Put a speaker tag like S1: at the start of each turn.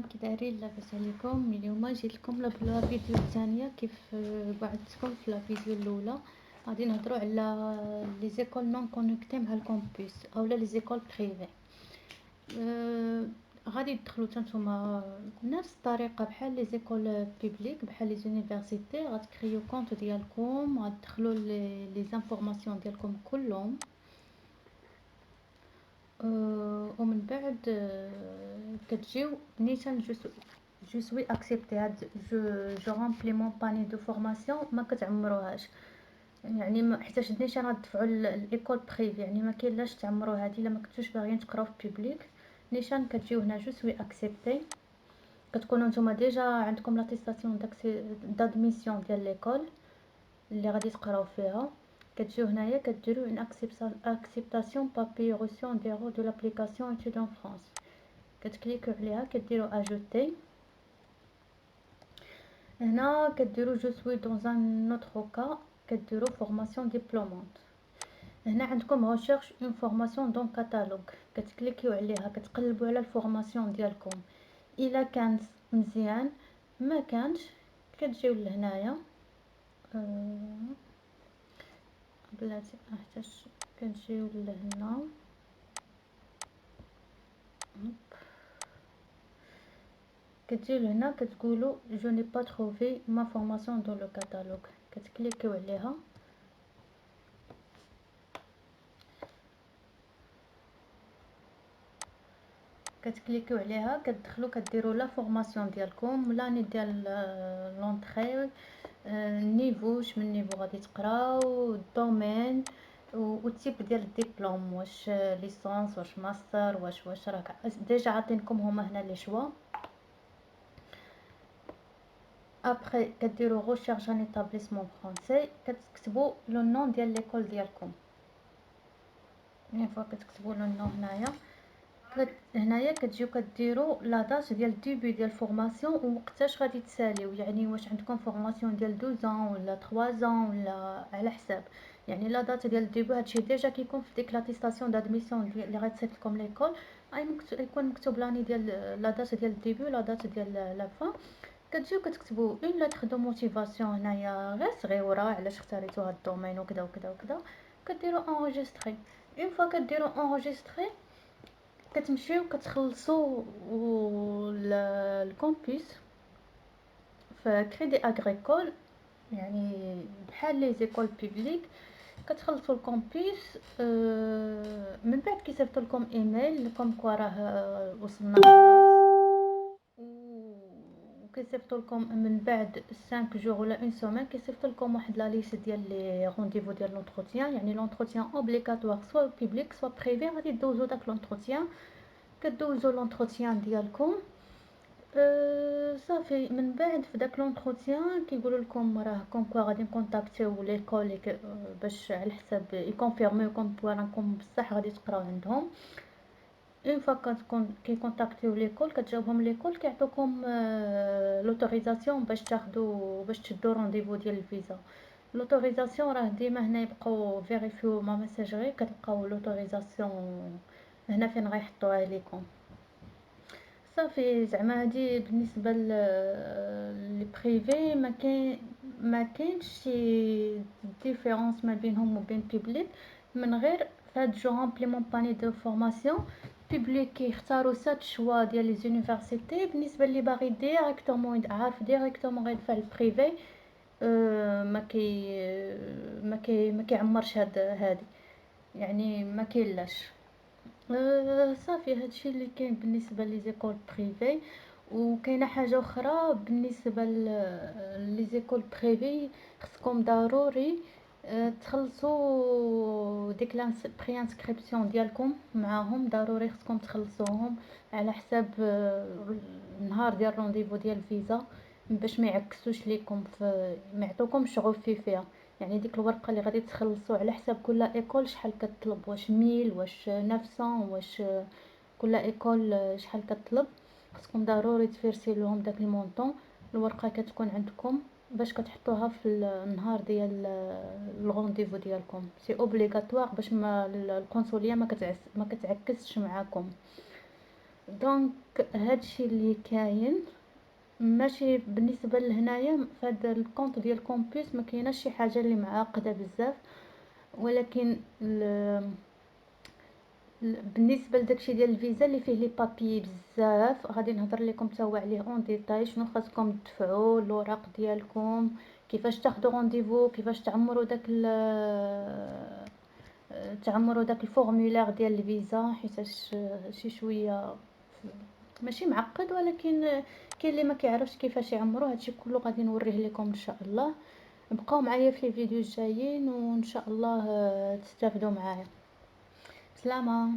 S1: كي دايرين؟ لاباس عليكم؟ اليوم جيت لكم بلا فيديو الثانيه كيف بعثتكم في لا فيديو الاولى. غادي نهضروا على لي زيكول نون كونيكتي مع الكامبوس اولا لي زيكول بريفي. غادي تدخلوا نتوما نفس الطريقه بحال لي زيكول بوبليك بحال لي زونيفرسيتي، غتكريو كونط ديالكم، غتدخلوا لي زانفورماسيون ديالكم كلهم. ومن بعد كتجيو نيشان جو سوي اكسبتي هاد جو رامبلي مون باني دو فورماسيون، ما كتعمروهاش يعني حيتاش نيشان غتدفعوا ليكول بريفي، يعني ما كاين لاش تعمروا هادي الا ما كنتوش باغيين تقراو في بوبليك. نيشان كتجيو هنا جو سوي اكسبتي، كتكونوا نتوما ديجا عندكم لاتيستاسيون دادميسيون ديال ليكول اللي غادي تقراو فيها. كتجيو هنايا كديروا اون اكسبتاسيون بابي روسيون ديرو دو لابليكاسيون études en France، كتكليكو عليها كديروا اجوتي. هنا كديروا جو سوي دون ان اوتر كا كديروا فورماسيون ديبلومونت. هنا عندكم ريشيرش اون فورماسيون دون كاتالوج، كتكليكيو عليها كتقلبوا على الفورماسيون ديالكم، الا كانت مزيان ما كانش كتجيو لهنايا. بلاتي احتاج كنجيو لهنا كتجيو لهنا كتقولوا جو ني با تروفي ما فورماسيون دون لو كاتالوج، كتكليكيو عليها كتدخلوا كديروا لا فورماسيون ديالكم، لاني ديال لونطري، النيفو من نيفو غادي تقراو، الدومين والتيب ديال الدبلوم، واش ليسونس واش ماستر واش راه ديجا عاطينكم هما هنا لي شوا. ابري كديروا ريشيرش ان ايتابليسمون فرونسي، كتكتبوا لو نون ديال ليكول ديالكم. اون فوا كتكتبوا لو نون هنايا كتجيو كديروا لا دات ديال ديبي ديال فورماسيون ووقتاش غادي تساليو، يعني واش عندكم فورماسيون ديال 12 ولا 3 ولا على حساب. يعني لا دات ديال ديبي هادشي ديجا كيكون في ديك لاتيستاسيون دادميسيون اللي غتصيفط لكم ليكول، يكون مكتوب لاني ديال لا دات ديال ديبي ولا دات ديال لا فان. كتجيو كتكتبوا اون لتر دو موتيفاسيون هنايا غير صغيره علاش اختاريتو هاد الدومين وكذا وكذا وكذا، كديروا انغيستري. اون فوا كديروا انغيستري كتمشيو كتخلصوا الكامبوس في كريدي اغريكول، يعني بحال لي زيكول بوبليك. كتخلصوا الكامبوس، من بعد كيصيفطوا لكم ايميل كوم كوا راه وصلنا للبلاص، وكيصيفطوا لكم من بعد 5 جوغ ولا اون سيمين كيصيفطوا لكم واحد لا ليست ديال لي رونديفو ديال لونتروتيان، يعني لونتروتيان اوبليغاتوار سوا بوبليك سوا بريفي. غادي دوزو داك لونتروتيان، كدوزو لونتروتيان ديالكم. صافي من بعد في داك لونتروتيان كيقولوا لكم راه كوم كوا غادي نكونتاكتيو ليكول باش على حساب يكونفيرميو كوم كوا راكم بصح غادي تقراو عندهم. اون فوا كتكون كيكونتاكتيو ليكول كتجاوبهم ليكول كيعطوكم لوتوريزاسيون باش تاخدو باش تشدو رونديفو ديال الفيزا. لوتوريزاسيون راه ديما هنا يبقاو فيريفيو ما ميساجري، كتلقاو لوتوريزاسيون هنا فين غيحطوها ليكم. صافي زعما هادي بالنسبه لي بريفي ما كاينش شي ديفيرونس ما بينهم وبين بوبليك، من غير فهاد جو رامبليمون باني دو فورماسيون. بوبليك كيختاروا 7 شوا ديال لي زونيفرسيتي، بالنسبه اللي باغي ديريكتومون عارف ديريكتومون غيدفع البريفي ما كيعمرش هادي، يعني ما كاينلاش. صافي هادشي اللي كاين بالنسبه لي زيكول بريفي. وكاينه حاجه اخرى بالنسبه لي زيكول بريفي، خصكم ضروري تخلصوا ديك بري انسكريبسيون ديالكم معاهم، ضروري خصكم تخلصوهم على حساب النهار ديال رونديفو ديال الفيزا، باش ما يعكسوش ليكم ما يعطوكمش غوفي فيها. يعني ديك الورقه اللي غادي تخلصوا على حساب كل ايكول شحال كتطلب، واش 1000 واش 900 واش كل ايكول شحال كتطلب، خصكم ضروري تفيرسي لهم داك المونطون. الورقه كتكون عندكم باش كتحطوها في النهار ديال الغونديفو ديالكم، سي اوبليغاتوار باش ما القنصليه ما كتعكسش معاكم. دونك هادشي اللي كاين. ماشي بالنسبه لهنايا فهاد الكونط ديال كومبوس ما كايناش شي حاجه اللي معقده بزاف، ولكن بالنسبه لداكشي ديال الفيزا اللي فيه لي بابي بزاف غادي نهضر لكم تا هو عليه اون ديتاي، شنو خاصكم تدفعوا الوراق ديالكم، كيفاش تاخذوا رونديفو، كيفاش تعمروا داك الفورمولير ديال الفيزا، حيتاش شي شويه ماشي معقد، ولكن كاين اللي ما كيعرفش كيفاش يعمرو. هادشي كله غادي نوريه لكم ان شاء الله. بقاو معايا في الفيديو الجايين وان شاء الله تستافدوا معايا. سلامه.